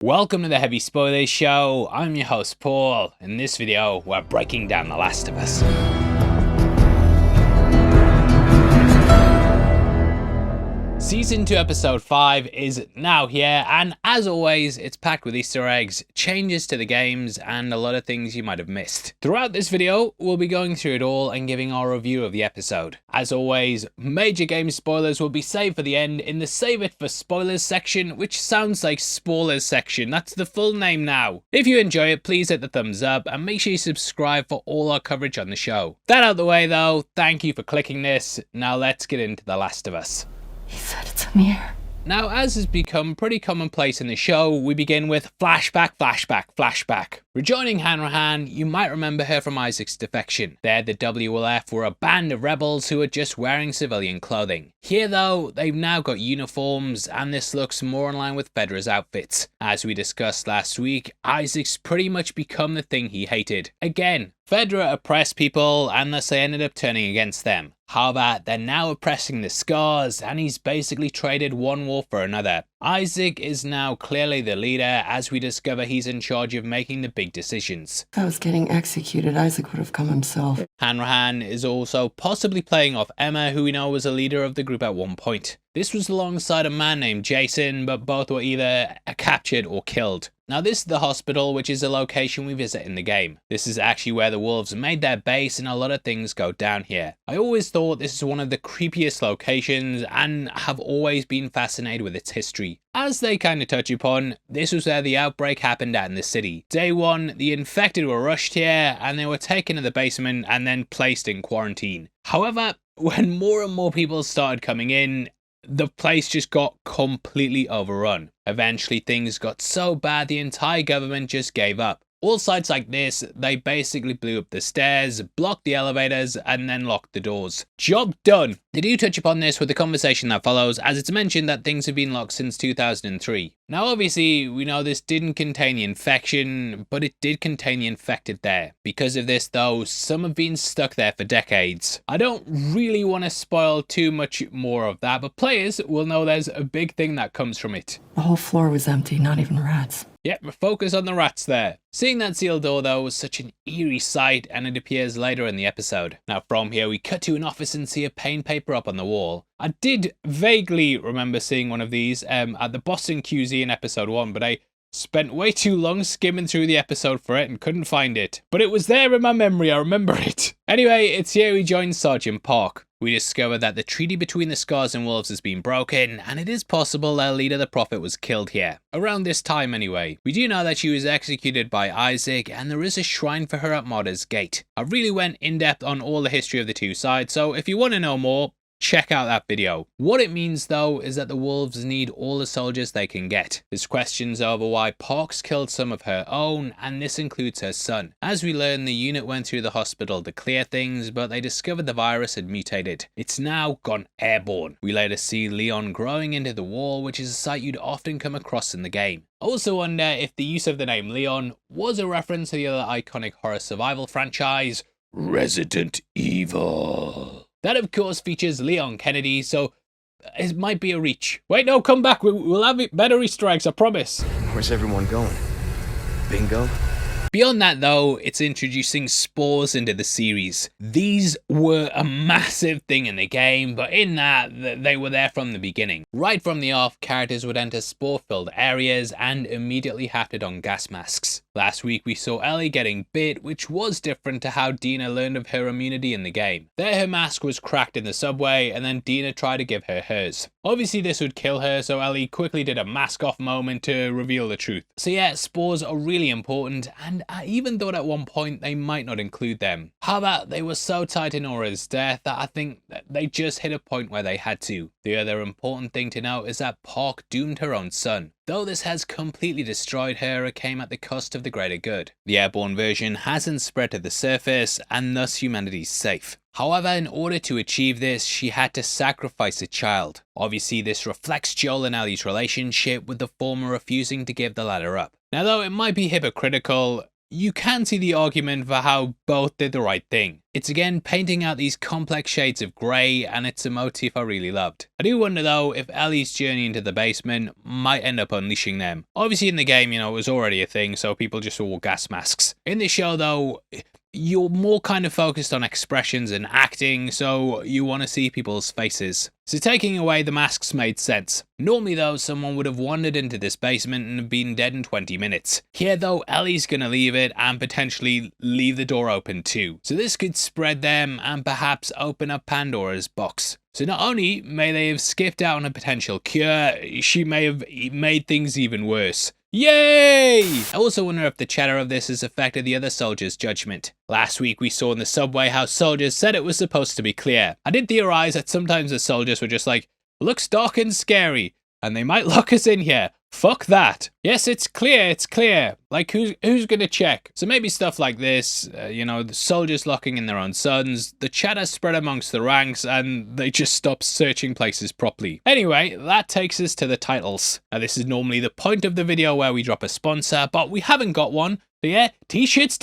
Welcome to the Heavy Spoilers Show. I'm your host Paul. In this video, we're breaking down The Last of Us. Season 2 episode 5 is now here, and as always, it's packed with Easter eggs, changes to the games, and a lot of things you might have missed. Throughout this video, we'll be going through it all and giving our review of the episode. As always, major game spoilers will be saved for the end in the Save It for Spoilers section, which sounds like Spoilers section. That's the full name now. If you enjoy it, please hit the thumbs up and make sure you subscribe for all our coverage on the show. That out the way though, thank you for clicking this. Now let's get into The Last of Us. He said it's in the air. Now, as has become pretty commonplace in the show, we begin with flashback. Rejoining Hanrahan, you might remember her from Isaac's defection. There, the WLF were a band of rebels who were just wearing civilian clothing. Here though, they've now got uniforms, and this looks more in line with Fedra's outfits. As we discussed last week, Isaac's pretty much become the thing he hated. Again, Fedra oppressed people, and thus they ended up turning against them. However, they're now oppressing the Scars, and he's basically traded one war for another. Isaac is now clearly the leader, as we discover he's in charge of making the big decisions. If I was getting executed, Isaac would have come himself. Hanrahan is also possibly playing off Emma, who we know was a leader of the group at one point. This was alongside a man named Jason, but both were either captured or killed. Now this is the hospital, which is a location we visit in the game. This is actually where the wolves made their base, and a lot of things go down here. I always thought this is one of the creepiest locations and have always been fascinated with its history. As they kind of touch upon, this was where the outbreak happened at in the city. Day 1, the infected were rushed here and they were taken to the basement and then placed in quarantine. However, when more and more people started coming in, the place just got completely overrun. Eventually things got so bad the entire government just gave up. All sites like this, they basically blew up the stairs, blocked the elevators, and then locked the doors. Job done. They do touch upon this with the conversation that follows, as it's mentioned that things have been locked since 2003. Now obviously, we know this didn't contain the infection, but it did contain the infected there. Because of this though, some have been stuck there for decades. I don't really want to spoil too much more of that, but players will know there's a big thing that comes from it. The whole floor was empty, not even rats. Yep, focus on the rats there. Seeing that sealed door though was such an eerie sight, and it appears later in the episode. Now from here we cut to an office and see a paint paper up on the wall. I did vaguely remember seeing one of these at the Boston QZ in episode 1, but I spent way too long skimming through the episode for it and couldn't find it. But it was there in my memory, I remember it. Anyway, it's here we join Sergeant Park. We discover that the treaty between the Scars and Wolves has been broken, and it is possible their leader, the Prophet, was killed here. Around this time anyway. We do know that she was executed by Isaac, and there is a shrine for her at Martyr's Gate. I really went in depth on all the history of the two sides, so if you want to know more, check out that video. What it means though is that the wolves need all the soldiers they can get. There's questions over why Parks killed some of her own, and this includes her son. As we learn, the unit went through the hospital to clear things, but they discovered the virus had mutated. It's now gone airborne. We later see Leon growing into the wall, which is a sight you'd often come across in the game. I also wonder if the use of the name Leon was a reference to the other iconic horror survival franchise, Resident Evil. That of course features Leon Kennedy, so it might be a reach. Wait, no, come back, we'll have better Easter eggs, I promise. Where's everyone going? Bingo? Beyond that though, it's introducing spores into the series. These were a massive thing in the game, but in that, they were there from the beginning. Right from the off, characters would enter spore-filled areas and immediately hafted on gas masks. Last week we saw Ellie getting bit, which was different to how Dina learned of her immunity in the game. There her mask was cracked in the subway, and then Dina tried to give her hers. Obviously this would kill her, so Ellie quickly did a mask off moment to reveal the truth. So yeah, spores are really important, and I even thought at one point they might not include them. However, they were so tied to Nora's death that I think that they just hit a point where they had to. The other important thing to note is that Park doomed her own son. Though this has completely destroyed her, it came at the cost of the greater good. The airborne version hasn't spread to the surface, and thus humanity's safe. However, in order to achieve this, she had to sacrifice a child. Obviously, this reflects Joel and Ellie's relationship, with the former refusing to give the latter up. Now though it might be hypocritical, you can see the argument for how both did the right thing. It's again painting out these complex shades of grey, and it's a motif I really loved. I do wonder though if Ellie's journey into the basement might end up unleashing them. Obviously in the game, it was already a thing, so people just wore gas masks. In this show though, you're more kind of focused on expressions and acting, so you want to see people's faces. So taking away the masks made sense. Normally though, someone would have wandered into this basement and been dead in 20 minutes. Here though, Ellie's gonna leave it and potentially leave the door open too. So this could spread them and perhaps open up Pandora's box. So not only may they have skipped out on a potential cure, she may have made things even worse. Yay! I also wonder if the chatter of this has affected the other soldiers' judgment. Last week we saw in the subway how soldiers said it was supposed to be clear. I did theorize that sometimes the soldiers were just like, looks dark and scary, and they might lock us in here. Fuck that. Yes, it's clear. Like, who's gonna check? So maybe stuff like this, the soldiers locking in their own sons, the chatter spread amongst the ranks, and they just stopped searching places properly. Anyway, that takes us to the titles. Now, this is normally the point of the video where we drop a sponsor, but we haven't got one. So yeah, t-shirts.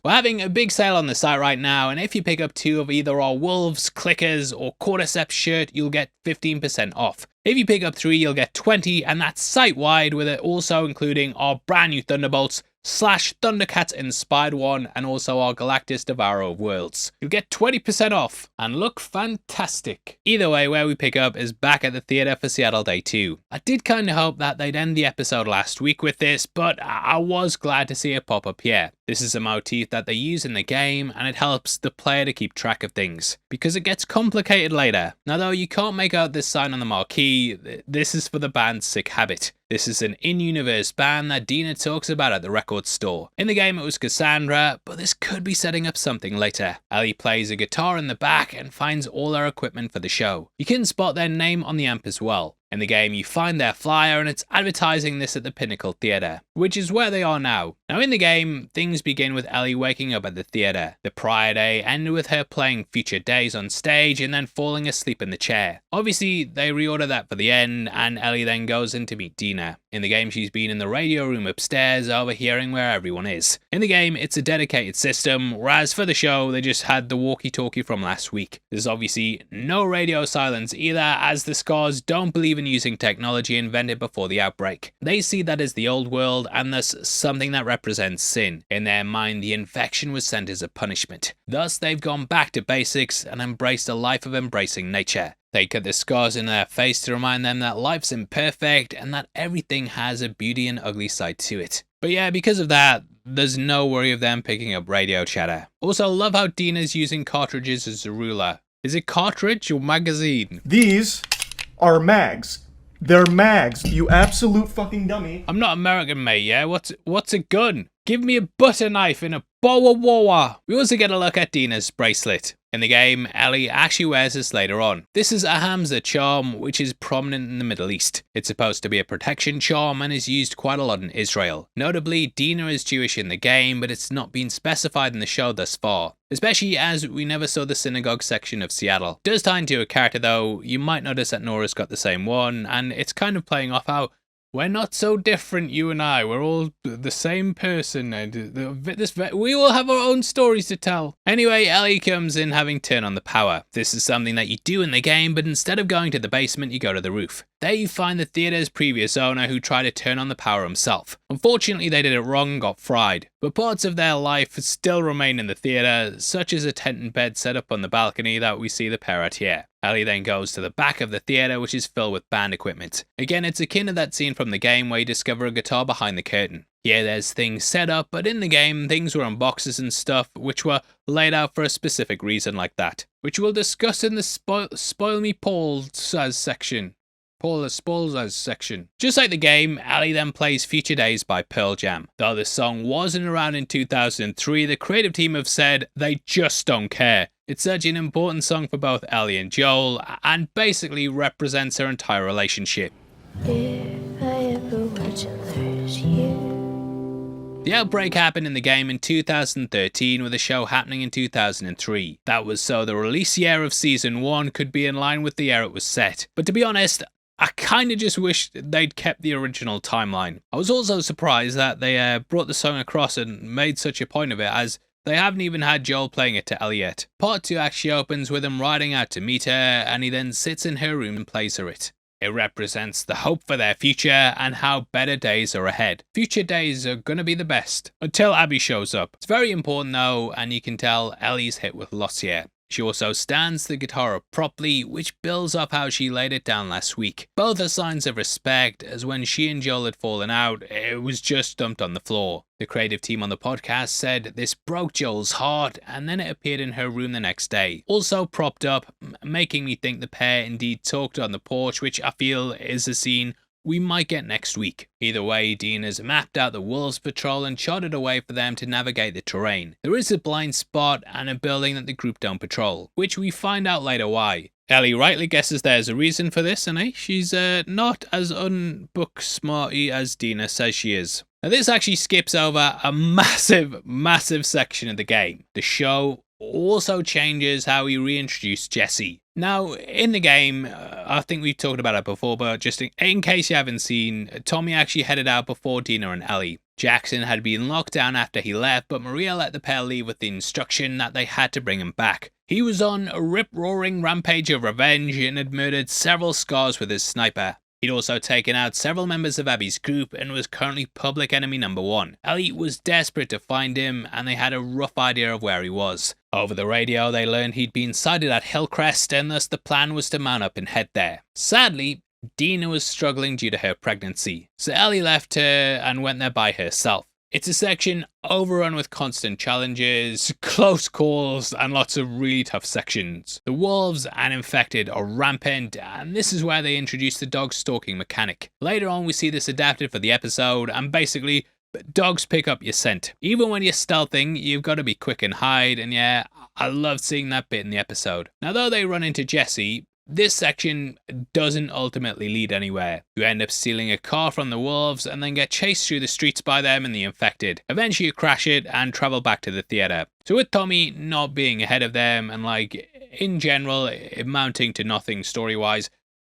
We're having a big sale on the site right now, and if you pick up 2 of either our Wolves, Clickers, or Cordyceps shirt, you'll get 15% off. If you pick up 3, you'll get 20, and that's site-wide, with it also including our brand new Thunderbolts, / Thundercats inspired one, and also our Galactus Devourer of Worlds. You'll get 20% off and look fantastic. Either way, where we pick up is back at the theatre for Seattle Day 2. I did kind of hope that they'd end the episode last week with this, but I was glad to see it pop up here. This is a motif that they use in the game, and it helps the player to keep track of things, because it gets complicated later. Now though, you can't make out this sign on the marquee. This is for the band Sick Habit. This is an in-universe band that Dina talks about at the record store. In the game it was Cassandra, but this could be setting up something later. Ellie plays a guitar in the back and finds all her equipment for the show. You can spot their name on the amp as well. In the game you find their flyer and it's advertising this at the Pinnacle Theatre, which is where they are now. Now in the game, things begin with Ellie waking up at the theatre. The prior day ended with her playing Future Days on stage and then falling asleep in the chair. Obviously they reorder that for the end, and Ellie then goes in to meet Dina. In the game she's been in the radio room upstairs overhearing where everyone is. In the game it's a dedicated system, whereas for the show they just had the walkie-talkie from last week. There's obviously no radio silence either, as the Scars don't believe in using technology invented before the outbreak. They see that as the old world and thus something that represents sin. In their mind, the infection was sent as a punishment. Thus they've gone back to basics and embraced a life of embracing nature. They cut the scars in their face to remind them that life's imperfect and that everything has a beauty and ugly side to it. But yeah, because of that, there's no worry of them picking up radio chatter. Also, love how Dina's using cartridges as a ruler. Is it cartridge or magazine? These are mags. They're mags, you absolute fucking dummy. I'm not American, mate, yeah? What's a gun? Give me a butter knife in a bowa wowa. We also get a look at Dina's bracelet. In the game, Ellie actually wears this later on. This is a Hamza charm, which is prominent in the Middle East. It's supposed to be a protection charm and is used quite a lot in Israel. Notably, Dina is Jewish in the game, but it's not been specified in the show thus far, especially as we never saw the synagogue section of Seattle. It does tie into a character though. You might notice that Nora's got the same one, and it's kind of playing off how we're not so different, you and I. We're all the same person, and we all have our own stories to tell. Anyway, Ellie comes in having turned on the power. This is something that you do in the game, but instead of going to the basement, you go to the roof. There you find the theatre's previous owner who tried to turn on the power himself. Unfortunately, they did it wrong and got fried, but parts of their life still remain in the theatre, such as a tent and bed set up on the balcony that we see the pair at here. Ellie then goes to the back of the theatre, which is filled with band equipment. Again, it's akin to that scene from the game where you discover a guitar behind the curtain. Here there's things set up, but in the game things were on boxes and stuff which were laid out for a specific reason like that, which we'll discuss in the Spoil Me Paul's section. Just like the game, Ellie then plays Future Days by Pearl Jam. Though the song wasn't around in 2003, the creative team have said they just don't care. It's such an important song for both Ellie and Joel, and basically represents her entire relationship. If I ever were to lose you. The outbreak happened in the game in 2013, with the show happening in 2003. That was so the release year of season 1 could be in line with the year it was set. But to be honest, I kind of just wish they'd kept the original timeline. I was also surprised that they brought the song across and made such a point of it, as they haven't even had Joel playing it to Ellie yet. Part 2 actually opens with him riding out to meet her, and he then sits in her room and plays her it. It represents the hope for their future and how better days are ahead. Future days are gonna be the best, until Abby shows up. It's very important though, and you can tell Ellie's hit with loss here. She also stands the guitar up properly, which builds up how she laid it down last week. Both are signs of respect, as when she and Joel had fallen out, it was just dumped on the floor. The creative team on the podcast said this broke Joel's heart, and then it appeared in her room the next day. Also propped up, making me think the pair indeed talked on the porch, which I feel is a scene we might get next week. Either way, Dina's mapped out the Wolves Patrol and charted a way for them to navigate the terrain. There is a blind spot and a building that the group don't patrol, which we find out later why. Ellie rightly guesses there's a reason for this, and she's not as unbook smarty as Dina says she is. Now this actually skips over a massive section of the game. The show also changes how we reintroduce Jesse. Now, in the game, I think we've talked about it before, but just in case you haven't seen, Tommy actually headed out before Dina and Ellie. Jackson had been locked down after he left, but Maria let the pair leave with the instruction that they had to bring him back. He was on a rip-roaring rampage of revenge and had murdered several scars with his sniper. He'd also taken out several members of Abby's group and was currently public enemy number 1. Ellie was desperate to find him, and they had a rough idea of where he was. Over the radio, they learned he'd been sighted at Hillcrest, and thus the plan was to mount up and head there. Sadly, Dina was struggling due to her pregnancy, so Ellie left her and went there by herself. It's a section overrun with constant challenges, close calls, and lots of really tough sections. The wolves and infected are rampant, and this is where they introduce the dog stalking mechanic. Later on, we see this adapted for the episode, and basically, dogs pick up your scent. Even when you're stealthing, you've got to be quick and hide, and yeah, I love seeing that bit in the episode. Now, though they run into Jesse, this section doesn't ultimately lead anywhere. You end up stealing a car from the wolves and then get chased through the streets by them and the infected. Eventually you crash it and travel back to the theatre. So with Tommy not being ahead of them and in general amounting to nothing story-wise,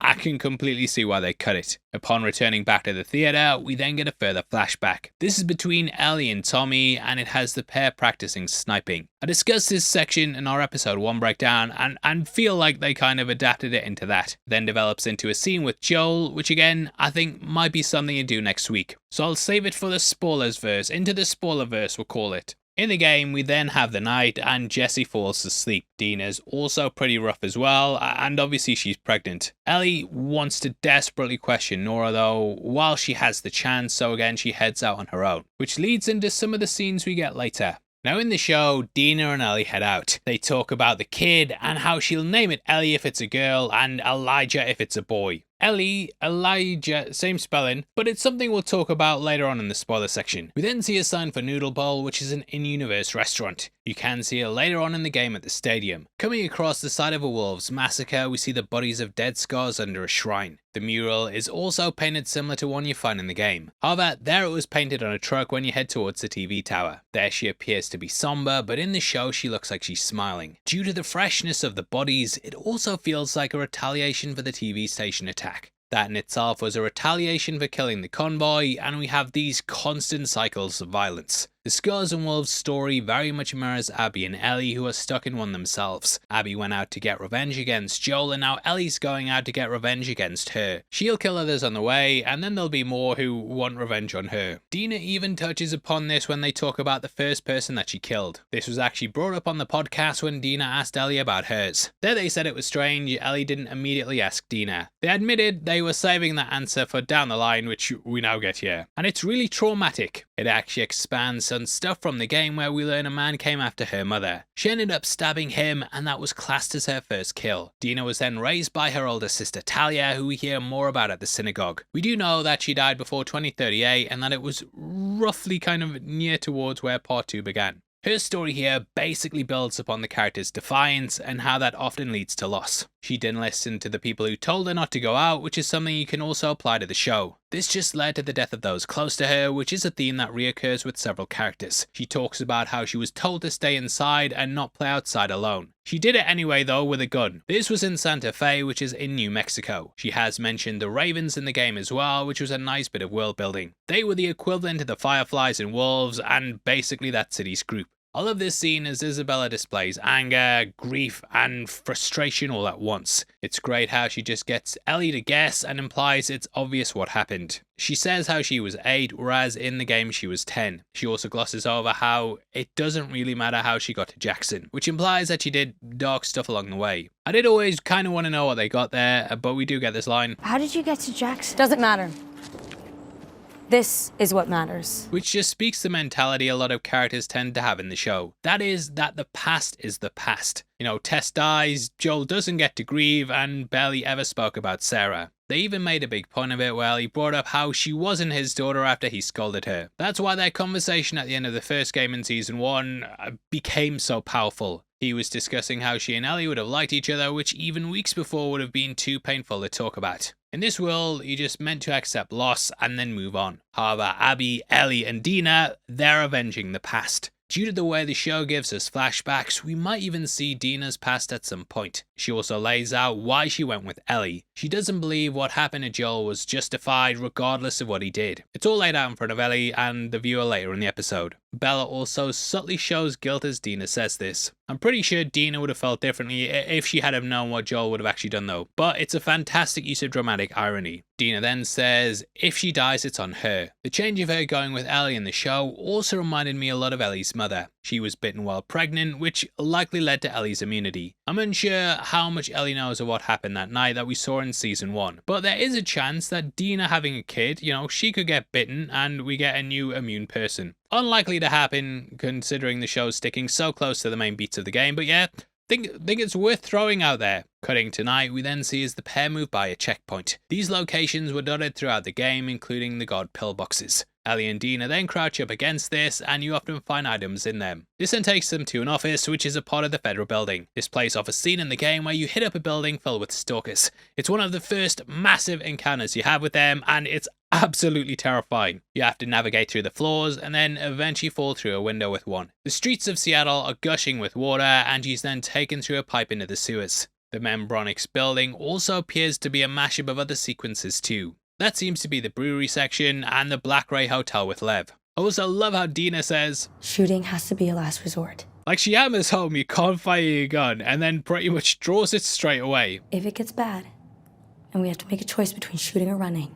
I can completely see why they cut it. Upon returning back to the theatre, we then get a further flashback. This is between Ellie and Tommy, and it has the pair practicing sniping. I discussed this section in our episode 1 breakdown, and feel like they kind of adapted it into that. It then develops into a scene with Joel, which again, I think might be something to do next week. So I'll save it for the spoilers verse, into the spoiler verse we'll call it. In the game, we then have the night and Jesse falls asleep. Dina's also pretty rough as well, and obviously she's pregnant. Ellie wants to desperately question Nora though, while she has the chance, so again she heads out on her own, which leads into some of the scenes we get later. Now in the show, Dina and Ellie head out. They talk about the kid and how she'll name it Ellie if it's a girl and Elijah if it's a boy. Elijah, same spelling, but it's something we'll talk about later on in the spoiler section. We then see a sign for Noodle Bowl, which is an in-universe restaurant. You can see it later on in the game at the stadium. Coming across the side of a wolves massacre, we see the bodies of dead scars under a shrine. The mural is also painted similar to one you find in the game. However, there it was painted on a truck when you head towards the TV tower. There she appears to be somber, but in the show she looks like she's smiling. Due to the freshness of the bodies, it also feels like a retaliation for the TV station attack. That in itself was a retaliation for killing the convoy, and we have these constant cycles of violence. The Scars and Wolves story very much mirrors Abby and Ellie, who are stuck in one themselves. Abby went out to get revenge against Joel, and now Ellie's going out to get revenge against her. She'll kill others on the way, and then there'll be more who want revenge on her. Dina even touches upon this when they talk about the first person that she killed. This was actually brought up on the podcast when Dina asked Ellie about hers. There they said it was strange Ellie didn't immediately ask Dina. They admitted they were saving that answer for down the line, which we now get here. And it's really traumatic. It actually expands on stuff from the game where we learn a man came after her mother. She ended up stabbing him, and that was classed as her first kill. Dina was then raised by her older sister Talia, who we hear more about at the synagogue. We do know that she died before 2038 and that it was roughly kind of near towards where part 2 began. Her story here basically builds upon the character's defiance and how that often leads to loss. She didn't listen to the people who told her not to go out, which is something you can also apply to the show. This just led to the death of those close to her, which is a theme that reoccurs with several characters. She talks about how she was told to stay inside and not play outside alone. She did it anyway though with a gun. This was in Santa Fe, which is in New Mexico. She has mentioned the Ravens in the game as well, which was a nice bit of world building. They were the equivalent to the Fireflies and Wolves, and basically that city's group. All of this scene as Isabella displays anger, grief, and frustration all at once. It's great how she just gets Ellie to guess and implies it's obvious what happened. She says how she was 8, whereas in the game she was 10. She also glosses over how it doesn't really matter how she got to Jackson, which implies that she did dark stuff along the way. I did always kind of want to know what they got there, but we do get this line. How did you get to Jackson? Doesn't matter. This is what matters. Which just speaks to the mentality a lot of characters tend to have in the show. That is that the past is the past. You know, Tess dies, Joel doesn't get to grieve, and barely ever spoke about Sarah. They even made a big point of it where he brought up how she wasn't his daughter after he scolded her. That's why their conversation at the end of the first game in season 1 became so powerful. He was discussing how she and Ellie would have liked each other, which even weeks before would have been too painful to talk about. In this world, you just meant to accept loss and then move on. However, Abby, Ellie, and Dina, they're avenging the past. Due to the way the show gives us flashbacks, we might even see Dina's past at some point. She also lays out why she went with Ellie. She doesn't believe what happened to Joel was justified regardless of what he did. It's all laid out in front of Ellie and the viewer later in the episode. Bella also subtly shows guilt as Dina says this. I'm pretty sure Dina would have felt differently if she had have known what Joel would have actually done though, but it's a fantastic use of dramatic irony. Dina then says if she dies it's on her. The change of her going with Ellie in the show also reminded me a lot of Ellie's mother. She was bitten while pregnant, which likely led to Ellie's immunity. I'm unsure how much Ellie knows of what happened that night that we saw in season 1, but there is a chance that Dina having a kid, you know, she could get bitten and we get a new immune person. Unlikely to happen considering the show's sticking so close to the main beats of the game, but yeah, think it's worth throwing out there. Cutting tonight, we then see as the pair move by a checkpoint. These locations were dotted throughout the game, including the God pillboxes. Ellie and Dina then crouch up against this, and you often find items in them. This then takes them to an office, which is a part of the federal building. This place offers a scene in the game where you hit up a building filled with stalkers. It's one of the first massive encounters you have with them, and it's absolutely terrifying. You have to navigate through the floors and then eventually fall through a window with one. The streets of Seattle are gushing with water, and she's then taken through a pipe into the sewers. The Membronics building also appears to be a mashup of other sequences too. That seems to be the brewery section and the Black Ray Hotel with Lev. I also love how Dina says, shooting has to be a last resort. Like she hammers home you can't fire your gun and then pretty much draws it straight away. If it gets bad and we have to make a choice between shooting or running,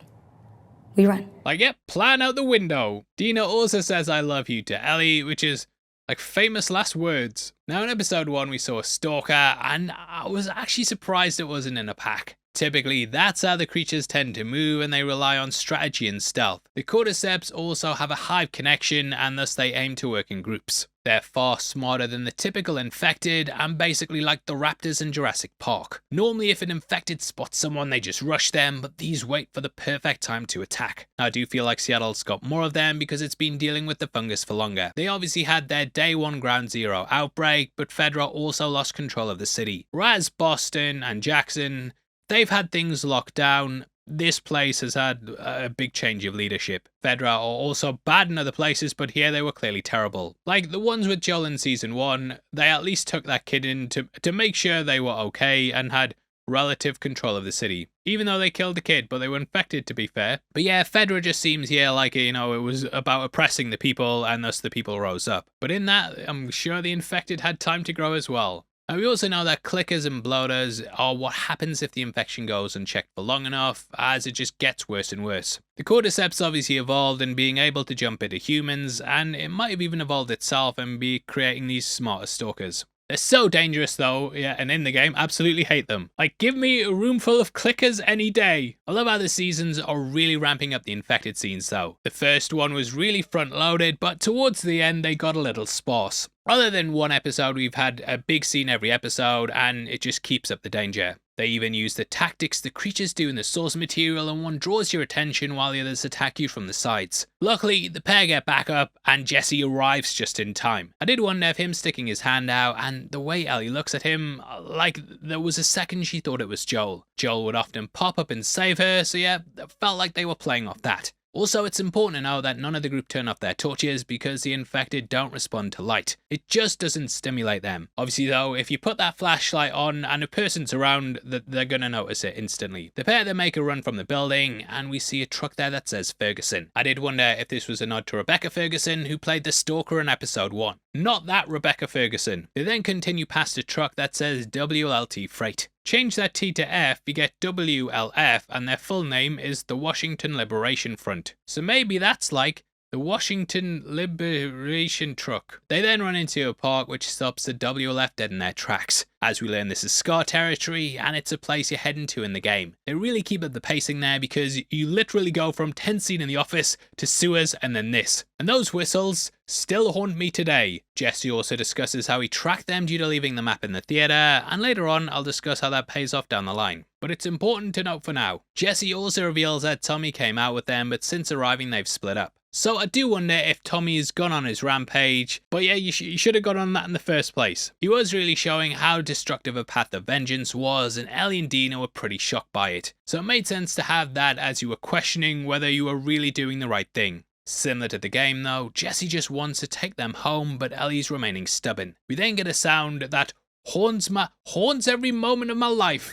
we run. Like, yep, plan out the window. Dina also says I love you to Ellie, which is like famous last words. Now in episode 1 we saw a stalker and I was actually surprised it wasn't in a pack. Typically, that's how the creatures tend to move and they rely on strategy and stealth. The cordyceps also have a hive connection and thus they aim to work in groups. They're far smarter than the typical infected and basically like the raptors in Jurassic Park. Normally if an infected spots someone they just rush them, but these wait for the perfect time to attack. Now, I do feel like Seattle's got more of them because it's been dealing with the fungus for longer. They obviously had their day 1 ground zero outbreak, but Fedra also lost control of the city. Whereas Boston and Jackson, they've had things locked down. This place has had a big change of leadership. Fedra are also bad in other places, but here they were clearly terrible. Like the ones with Joel in season 1, they at least took that kid in to make sure they were okay and had relative control of the city. Even though they killed the kid, but they were infected to be fair. But yeah, Fedra just seems here like, you know, it was about oppressing the people and thus the people rose up. But in that, I'm sure the infected had time to grow as well. And we also know that clickers and bloaters are what happens if the infection goes unchecked for long enough, as it just gets worse and worse. The cordyceps obviously evolved in being able to jump into humans, and it might have even evolved itself and be creating these smarter stalkers. They're so dangerous though, yeah, and in the game, absolutely hate them. Like, give me a room full of clickers any day. I love how the seasons are really ramping up the infected scenes though. The first one was really front loaded, but towards the end they got a little sparse. Rather than one episode, we've had a big scene every episode, and it just keeps up the danger. They even use the tactics the creatures do in the source material, and one draws your attention while the others attack you from the sides. Luckily, the pair get back up and Jesse arrives just in time. I did wonder if him sticking his hand out and the way Ellie looks at him, like there was a second she thought it was Joel. Joel would often pop up and save her, so yeah, it felt like they were playing off that. Also, it's important to know that none of the group turn off their torches because the infected don't respond to light. It just doesn't stimulate them. Obviously though, if you put that flashlight on and a person's around, they're gonna notice it instantly. The pair then make a run from the building and we see a truck there that says Ferguson. I did wonder if this was a nod to Rebecca Ferguson, who played the Stalker in episode 1. Not that Rebecca Ferguson. They then continue past a truck that says WLT Freight. Change that T to F, you get WLF, and their full name is the Washington Liberation Front. So maybe that's like the Washington Liberation Truck. They then run into a park which stops the WLF dead in their tracks. As we learn, this is Scar territory and it's a place you're heading to in the game. They really keep up the pacing there because you literally go from tense scene in the office to sewers and then this. And those whistles still haunt me today. Jesse also discusses how he tracked them due to leaving the map in the theatre, and later on I'll discuss how that pays off down the line. But it's important to note for now. Jesse also reveals that Tommy came out with them, but since arriving they've split up. So I do wonder if Tommy's gone on his rampage, but yeah, you should have got on that in the first place. He was really showing how destructive a path of vengeance was, and Ellie and Dina were pretty shocked by it. So it made sense to have that as you were questioning whether you were really doing the right thing. Similar to the game though, Jesse just wants to take them home, but Ellie's remaining stubborn. We then get a sound that haunts every moment of my life.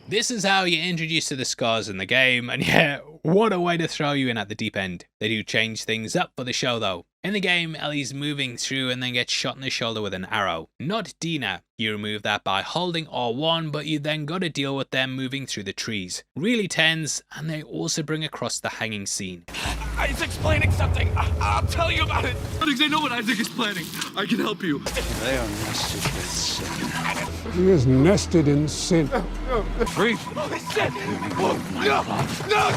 This is how you're introduced to the scars in the game, and yeah, what a way to throw you in at the deep end. They do change things up for the show though. In the game, Ellie's moving through and then gets shot in the shoulder with an arrow. Not Dina. You remove that by holding R1, but you then gotta deal with them moving through the trees. Really tense, and they also bring across the hanging scene. Isaac's planning something. I'll tell you about it. I know what Isaac is planning. I can help you. They are nested with sin. He is nested in sin. Free. Oh, shit. No.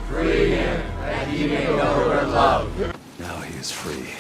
Free him, that he may know her love. Now he is free.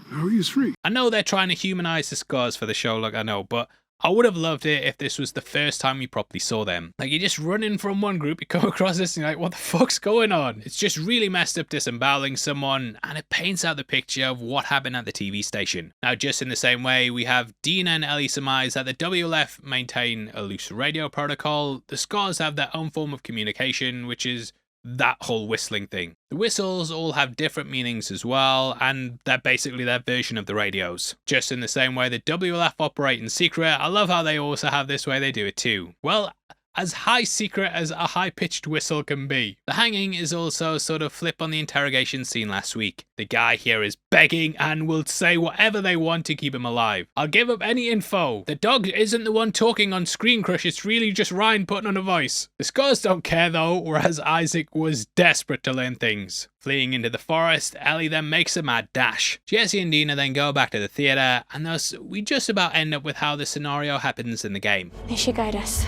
Now he is free. I know they're trying to humanize the scars for the show, like I know, but I would have loved it if this was the first time we properly saw them. Like, you're just running from one group, you come across this and you're like, what the fuck's going on? It's just really messed up disemboweling someone, and it paints out the picture of what happened at the TV station. Now, just in the same way, we have Dina and Ellie surmise that the WLF maintain a loose radio protocol. The scars have their own form of communication, which is that whole whistling thing. The whistles all have different meanings as well, and they're basically their version of the radios. Just in the same way the WLF operate in secret, I love how they also have this way they do it too. Well, as high secret as a high-pitched whistle can be. The hanging is also sort of flip on the interrogation scene last week. The guy here is begging and will say whatever they want to keep him alive. I'll give up any info. The dog isn't the one talking on Screen Crush, it's really just Ryan putting on a voice. The scars don't care though, whereas Isaac was desperate to learn things. Fleeing into the forest, Ellie then makes a mad dash. Jesse and Dina then go back to the theatre, and thus we just about end up with how the scenario happens in the game. May she guide us.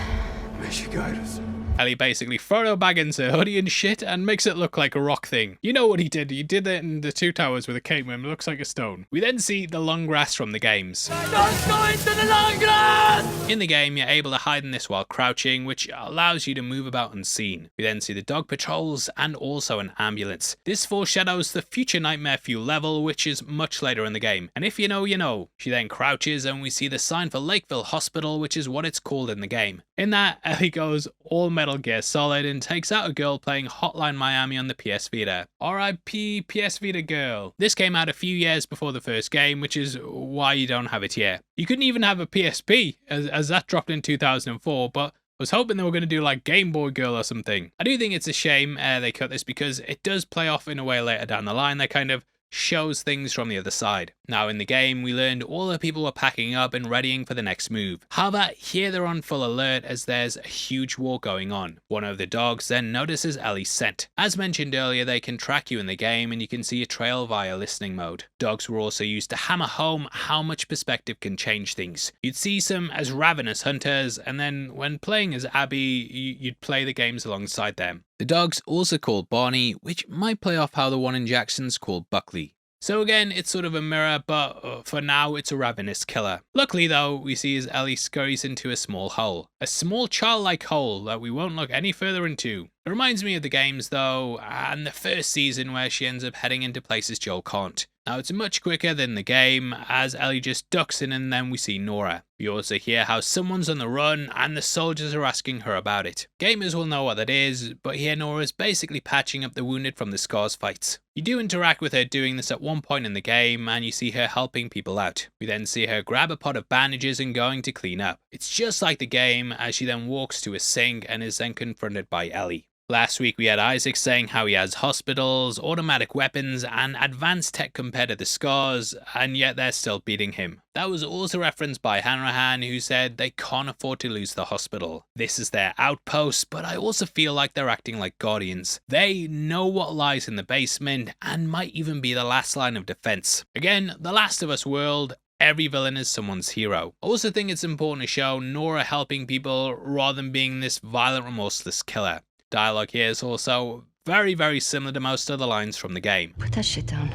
May she guide us. Ellie basically Frodo Baggins her hoodie and shit and makes it look like a rock thing. You know what he did it in the Two Towers with a cape when it looks like a stone. We then see the long grass from the games. Don't go into the long grass! In the game, you're able to hide in this while crouching, which allows you to move about unseen. We then see the dog patrols and also an ambulance. This foreshadows the future Nightmare Fuel level, which is much later in the game. And if you know, you know. She then crouches and we see the sign for Lakeville Hospital, which is what it's called in the game. In that, Ellie goes all Metal Gear Solid and takes out a girl playing Hotline Miami on the PS Vita. R.I.P. PS Vita girl. This came out a few years before the first game, which is why you don't have it here. You couldn't even have a PSP, as that dropped in 2004, but I was hoping they were going to do like Game Boy Girl or something. I do think it's a shame they cut this because it does play off in a way later down the line that kind of shows things from the other side. Now in the game, we learned all the people were packing up and readying for the next move. However, here they're on full alert as there's a huge war going on. One of the dogs then notices Ellie's scent. As mentioned earlier, they can track you in the game and you can see a trail via listening mode. Dogs were also used to hammer home how much perspective can change things. You'd see some as ravenous hunters, and then when playing as Abby, you'd play the games alongside them. The dog's also called Barney, which might play off how the one in Jackson's called Buckley. So again, it's sort of a mirror, but for now it's a ravenous killer. Luckily though, we see as Ellie scurries into a small hole. A small childlike hole that we won't look any further into. It reminds me of the games though, and the first season where she ends up heading into places Joel can't. Now it's much quicker than the game, as Ellie just ducks in and then we see Nora. We also hear how someone's on the run and the soldiers are asking her about it. Gamers will know what that is, but here Nora's basically patching up the wounded from the Scars fights. You do interact with her doing this at one point in the game, and you see her helping people out. We then see her grab a pot of bandages and going to clean up. It's just like the game, as she then walks to a sink and is then confronted by Ellie. Last week we had Isaac saying how he has hospitals, automatic weapons and advanced tech compared to the Scars, and yet they're still beating him. That was also referenced by Hanrahan, who said they can't afford to lose the hospital. This is their outpost, but I also feel like they're acting like guardians. They know what lies in the basement and might even be the last line of defense. Again, The Last of Us world. Every villain is someone's hero. I also think it's important to show Nora helping people rather than being this violent, remorseless killer. Dialogue here is also very, very similar to most other lines from the game. Put that shit down.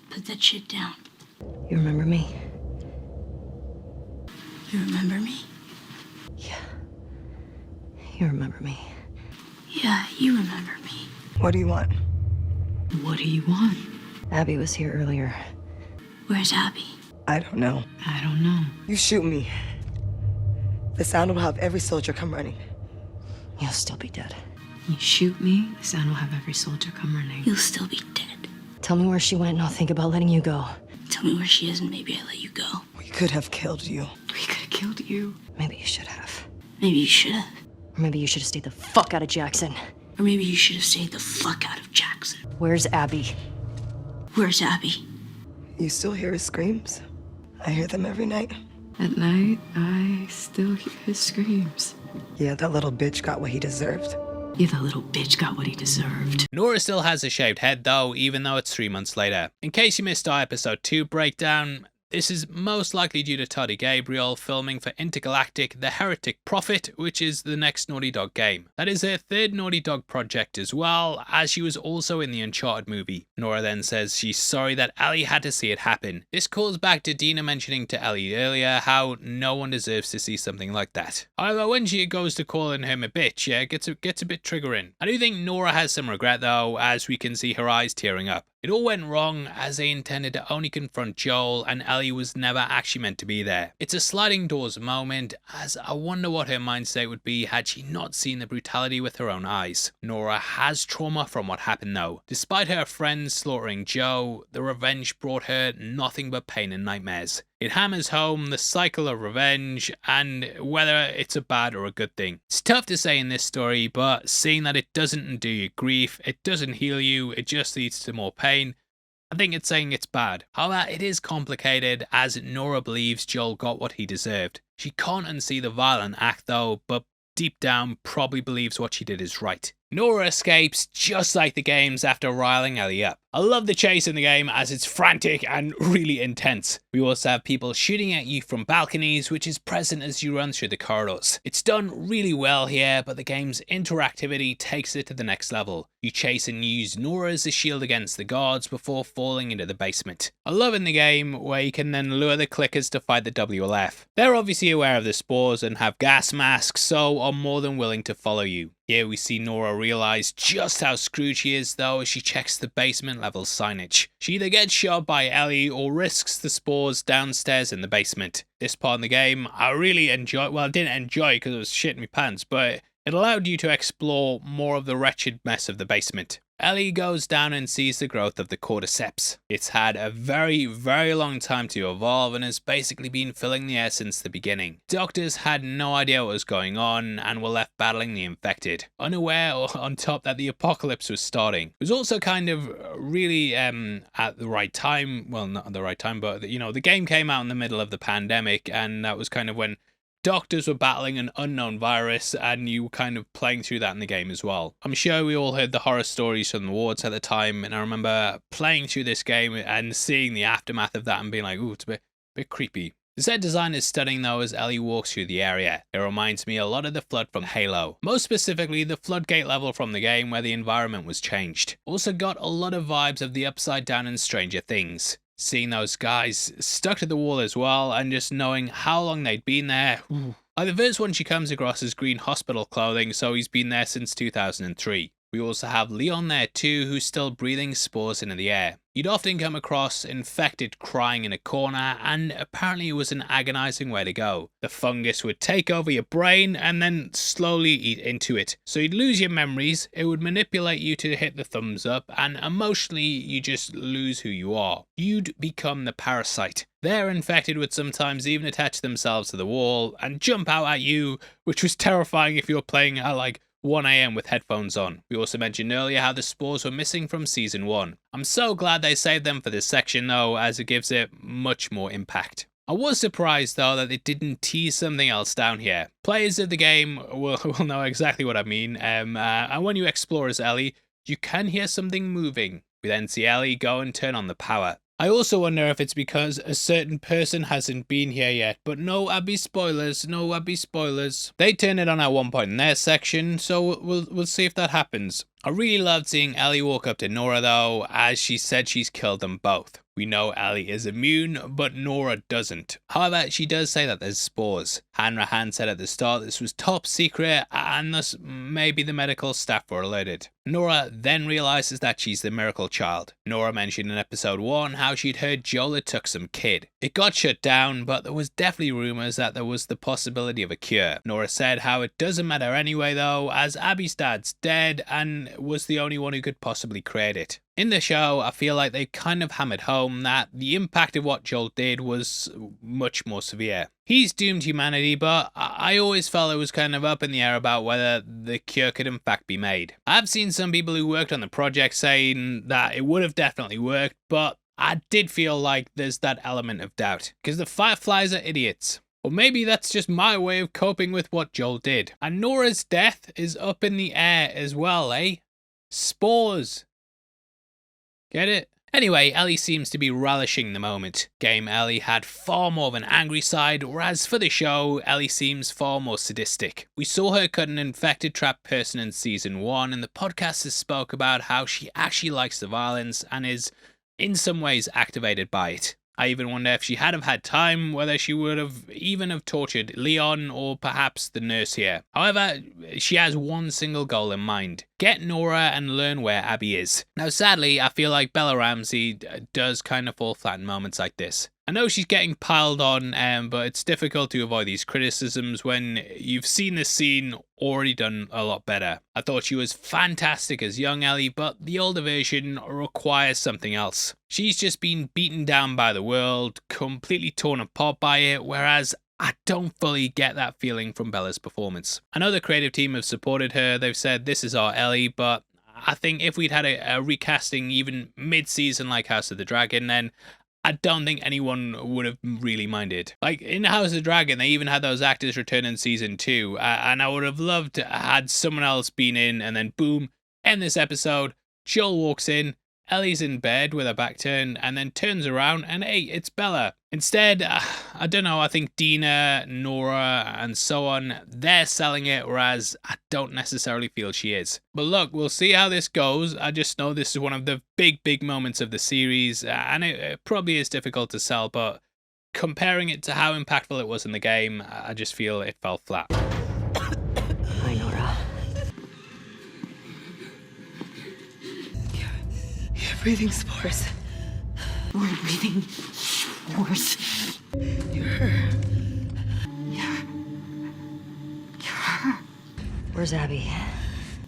Put that shit down. You remember me? You remember me? Yeah. You remember me. Yeah, you remember me. What do you want? What do you want? Abby was here earlier. Where's Abby? I don't know. I don't know. You shoot me. The sound will have every soldier come running. You'll still be dead. You shoot me, the sound will have every soldier come running. You'll still be dead. Tell me where she went and I'll think about letting you go. Tell me where she is and maybe I'll let you go. We could have killed you. We could have killed you. Maybe you should have. Maybe you should have. Or maybe you should have stayed the fuck out of Jackson. Or maybe you should have stayed the fuck out of Jackson. Where's Abby? Where's Abby? You still hear his screams? I hear them every night. At night, I still hear his screams. Yeah, that little bitch got what he deserved. Yeah, the little bitch got what he deserved. Nora still has a shaved head though, even though it's 3 months later. In case you missed our episode 2 breakdown, this is most likely due to Toddy Gabriel filming for Intergalactic The Heretic Prophet, which is the next Naughty Dog game. That is her third Naughty Dog project as well, as she was also in the Uncharted movie. Nora then says she's sorry that Ellie had to see it happen. This calls back to Dina mentioning to Ellie earlier how no one deserves to see something like that. However, when she goes to calling him a bitch, yeah, it gets a bit triggering. I do think Nora has some regret though, as we can see her eyes tearing up. It all went wrong, as they intended to only confront Joel and Ellie was never actually meant to be there. It's a sliding doors moment, as I wonder what her mindset would be had she not seen the brutality with her own eyes. Nora has trauma from what happened though. Despite her friends slaughtering Joe, the revenge brought her nothing but pain and nightmares. It hammers home the cycle of revenge and whether it's a bad or a good thing. It's tough to say in this story, but seeing that it doesn't undo your grief, it doesn't heal you, it just leads to more pain, I think it's saying it's bad. However, it is complicated, as Nora believes Joel got what he deserved. She can't unsee the violent act though, but deep down probably believes what she did is right. Nora escapes just like the games after riling Ellie up. I love the chase in the game as it's frantic and really intense. We also have people shooting at you from balconies, which is present as you run through the corridors. It's done really well here, but the game's interactivity takes it to the next level. You chase and use Nora as a shield against the guards before falling into the basement. I love in the game where you can then lure the clickers to fight the WLF. They're obviously aware of the spores and have gas masks, so are more than willing to follow you. Here we see Nora realize just how screwed she is though as she checks the basement level signage. She either gets shot by Ellie or risks the spores downstairs in the basement. This part of the game I really enjoy. Well, I didn't enjoy because it was shit in my pants, but it allowed you to explore more of the wretched mess of the basement. Ellie goes down and sees the growth of the cordyceps. It's had a very, very long time to evolve and has basically been filling the air since the beginning. Doctors had no idea what was going on and were left battling the infected, unaware on top that the apocalypse was starting. It was also kind of really at the right time, well, not at the right time, but you know, the game came out in the middle of the pandemic, and that was kind of when doctors were battling an unknown virus, and you were kind of playing through that in the game as well. I'm sure we all heard the horror stories from the wards at the time, and I remember playing through this game and seeing the aftermath of that and being like, ooh, it's a bit creepy. The set design is stunning though as Ellie walks through the area. It reminds me a lot of the flood from Halo, most specifically the floodgate level from the game where the environment was changed. Also got a lot of vibes of the Upside Down and Stranger Things. Seeing those guys stuck to the wall as well and just knowing how long they'd been there. Like the first one she comes across is green hospital clothing, so he's been there since 2003. We also have Leon there too, who's still breathing spores into the air. You'd often come across infected crying in a corner, and apparently it was an agonizing way to go. The fungus would take over your brain and then slowly eat into it. So you'd lose your memories, it would manipulate you to hit the thumbs up, and emotionally you just lose who you are. You'd become the parasite. They're infected would sometimes even attach themselves to the wall and jump out at you, which was terrifying if you were playing at like 1 AM with headphones on. We also mentioned earlier how the spores were missing from season 1. I'm so glad they saved them for this section though, as it gives it much more impact. I was surprised though that they didn't tease something else down here. Players of the game will know exactly what I mean, and when you explore as Ellie, you can hear something moving. We then see Ellie go and turn on the power. I also wonder if it's because a certain person hasn't been here yet, but no Abby spoilers, no Abby spoilers. They turn it on at one point in their section, so we'll see if that happens. I really loved seeing Ellie walk up to Nora though, as she said she's killed them both. We know Ellie is immune, but Nora doesn't. However, she does say that there's spores. Hanrahan said at the start this was top secret, and thus maybe the medical staff were alerted. Nora then realizes that she's the miracle child. Nora mentioned in episode 1 how she'd heard Joel had took some kid. It got shut down, but there was definitely rumors that there was the possibility of a cure. Nora said how it doesn't matter anyway though, as Abby's dad's dead and was the only one who could possibly create it. In the show, I feel like they kind of hammered home that the impact of what Joel did was much more severe. He's doomed humanity, but I always felt it was kind of up in the air about whether the cure could in fact be made. I've seen some people who worked on the project saying that it would have definitely worked, but I did feel like there's that element of doubt, because the Fireflies are idiots. Or maybe that's just my way of coping with what Joel did. And Nora's death is up in the air as well, eh? Spores. Get it? Anyway, Ellie seems to be relishing the moment. Game Ellie had far more of an angry side, whereas for the show, Ellie seems far more sadistic. We saw her cut an infected trapped person in season 1, and the podcasters spoke about how she actually likes the violence and is in some ways activated by it. I even wonder if she had have had time, whether she would have even have tortured Leon or perhaps the nurse here. However, she has one single goal in mind: get Nora and learn where Abby is. Now sadly, I feel like Bella Ramsey does kind of fall flat in moments like this. I know she's getting piled on, but it's difficult to avoid these criticisms when you've seen this scene already done a lot better. I thought she was fantastic as young Ellie, but the older version requires something else. She's just been beaten down by the world, completely torn apart by it, whereas I don't fully get that feeling from Bella's performance. I know the creative team have supported her, they've said this is our Ellie, but I think if we'd had a recasting even mid-season like House of the Dragon, then I don't think anyone would have really minded. Like in House of the Dragon, they even had those actors return in season 2, and I would have loved to had someone else been in, and then boom, end this episode, Joel walks in, Ellie's in bed with her back turned, and then turns around, and hey, it's Bella. Instead, I don't know, I think Dina, Nora, and so on, they're selling it, whereas I don't necessarily feel she is. But look, we'll see how this goes. I just know this is one of the big moments of the series, and it probably is difficult to sell, but comparing it to how impactful it was in the game, I just feel it fell flat. Hi, Nora. You're breathing spores. We're breathing spores. You're her. Where's Abby?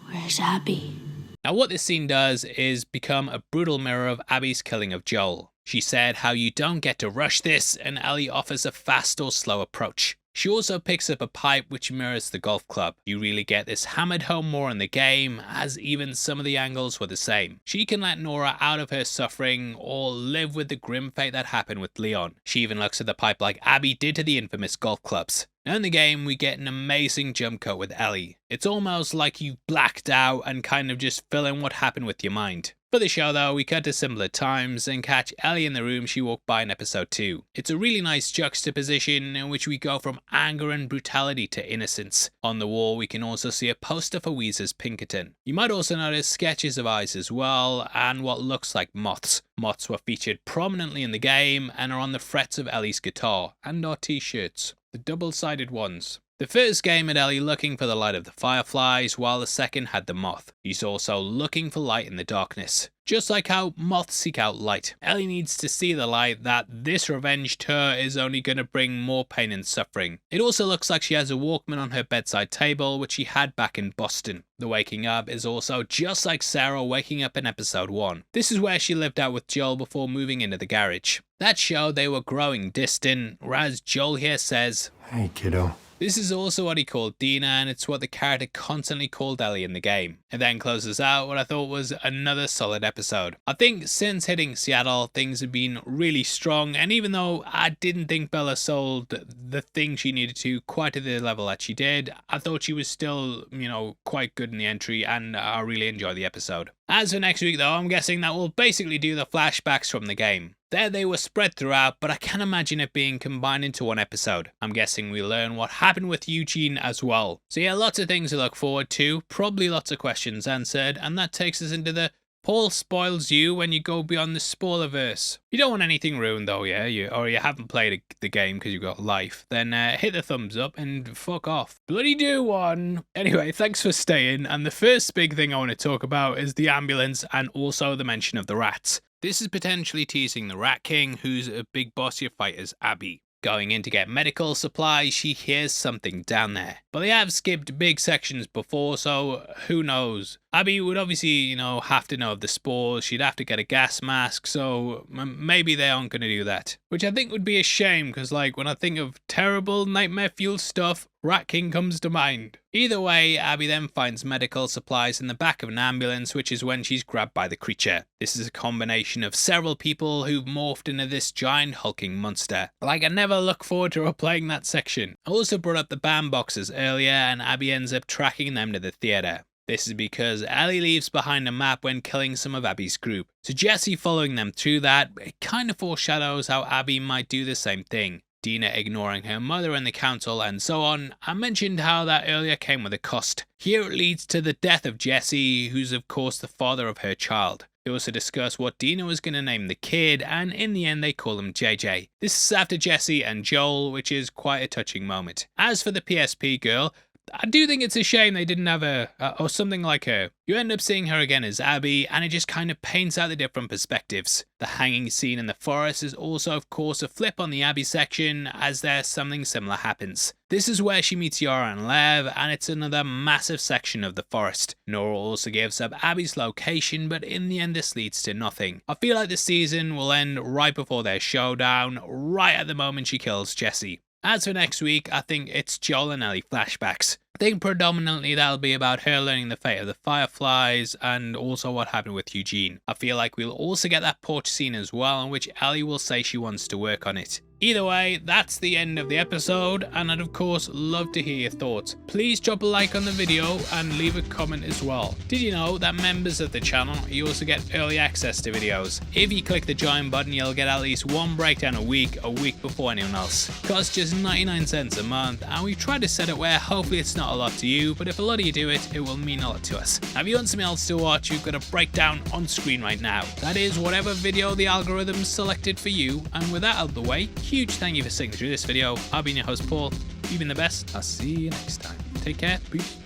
Where's Abby? Now what this scene does is become a brutal mirror of Abby's killing of Joel. She said how you don't get to rush this, and Ellie offers a fast or slow approach. She also picks up a pipe which mirrors the golf club. You really get this hammered home more in the game, as even some of the angles were the same. She can let Nora out of her suffering or live with the grim fate that happened with Leon. She even looks at the pipe like Abby did to the infamous golf clubs. Now in the game we get an amazing jump cut with Ellie. It's almost like you've blacked out and kind of just fill in what happened with your mind. For the show though, we cut to similar times and catch Ellie in the room she walked by in episode 2. It's a really nice juxtaposition in which we go from anger and brutality to innocence. On the wall we can also see a poster for Weezer's Pinkerton. You might also notice sketches of eyes as well and what looks like moths. Moths were featured prominently in the game and are on the frets of Ellie's guitar and our t-shirts, the double-sided ones. The first game had Ellie looking for the light of the fireflies, while the second had the moth. He's also looking for light in the darkness. Just like how moths seek out light, Ellie needs to see the light that this revenge to her is only going to bring more pain and suffering. It also looks like she has a Walkman on her bedside table, which she had back in Boston. The waking up is also just like Sarah waking up in episode 1. This is where she lived out with Joel before moving into the garage. That showed they were growing distant, whereas Joel here says, "Hey, kiddo." This is also what he called Dina, and it's what the character constantly called Ellie in the game. It then closes out what I thought was another solid episode. I think since hitting Seattle, things have been really strong, and even though I didn't think Bella sold the thing she needed to quite to the level that she did, I thought she was still, quite good in the entry, and I really enjoyed the episode. As for next week though, I'm guessing that we'll basically do the flashbacks from the game. There they were spread throughout, but I can't imagine it being combined into one episode. I'm guessing we learn what happened with Eugene as well. So yeah, lots of things to look forward to, probably lots of questions answered, and that takes us into the Paul spoils you when you go beyond the spoilerverse. You don't want anything ruined though, yeah? Or you haven't played the game because you've got life, then hit the thumbs up and fuck off. Bloody do one! Anyway, thanks for staying, and the first big thing I want to talk about is the ambulance and also the mention of the rats. This is potentially teasing the Rat King, who's a big boss you fight as Abby. Going in to get medical supplies, she hears something down there. But they have skipped big sections before, so who knows? Abby would obviously, have to know of the spores, she'd have to get a gas mask, so maybe they aren't going to do that. Which I think would be a shame, because when I think of terrible nightmare-fueled stuff, Rat King comes to mind. Either way, Abby then finds medical supplies in the back of an ambulance, which is when she's grabbed by the creature. This is a combination of several people who've morphed into this giant hulking monster. I never look forward to replaying that section. I also brought up the bandboxes earlier, and Abby ends up tracking them to the theatre. This is because Ellie leaves behind a map when killing some of Abby's group. So Jesse following them through that, it kind of foreshadows how Abby might do the same thing. Dina ignoring her mother and the council and so on. I mentioned how that earlier came with a cost. Here it leads to the death of Jesse, who's of course the father of her child. They also discuss what Dina was going to name the kid, and in the end they call him JJ. This is after Jesse and Joel, which is quite a touching moment. As for the PSP girl, I do think it's a shame they didn't have her, or something like her. You end up seeing her again as Abby, and it just kind of paints out the different perspectives. The hanging scene in the forest is also of course a flip on the Abby section, as there something similar happens. This is where she meets Yara and Lev, and it's another massive section of the forest. Nora also gives up Abby's location, but in the end this leads to nothing. I feel like the season will end right before their showdown, right at the moment she kills Jesse. As for next week, I think it's Joel and Ellie flashbacks. I think predominantly that'll be about her learning the fate of the Fireflies and also what happened with Eugene. I feel like we'll also get that porch scene as well, in which Ellie will say she wants to work on it. Either way, that's the end of the episode, and I'd of course love to hear your thoughts. Please drop a like on the video and leave a comment as well. Did you know that members of the channel, you also get early access to videos? If you click the join button, you'll get at least one breakdown a week before anyone else. It costs just 99 cents a month, and we've tried to set it where hopefully it's not a lot to you, but if a lot of you do it, it will mean a lot to us. Now if you want something else to watch, you've got a breakdown on screen right now. That is whatever video the algorithm selected for you, and with that out of the way, huge thank you for sticking through this video. I've been your host Paul. You've been the best. I'll see you next time. Take care. Peace.